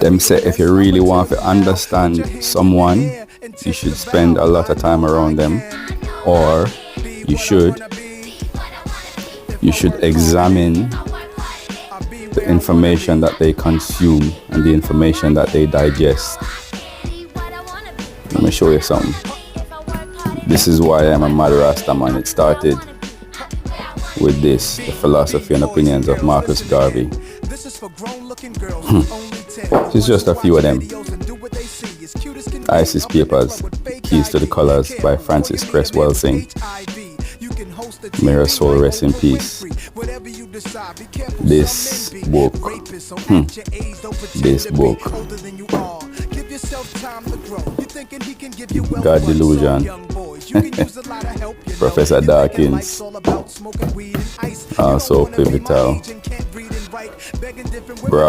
Them say if you really want to understand someone, you should spend a lot of time around them, or you should examine the information that they consume and the information that they digest. Let me show you something. This is why I'm a mad Rasta man. It started with this, the philosophy and opinions of Marcus Garvey. It's just a few of them. Isis Papers, Keys to the Colors by Francis Cresswell Singh. May her soul rest in peace. This book, God Delusion, Professor Dawkins, also pivotal. Brock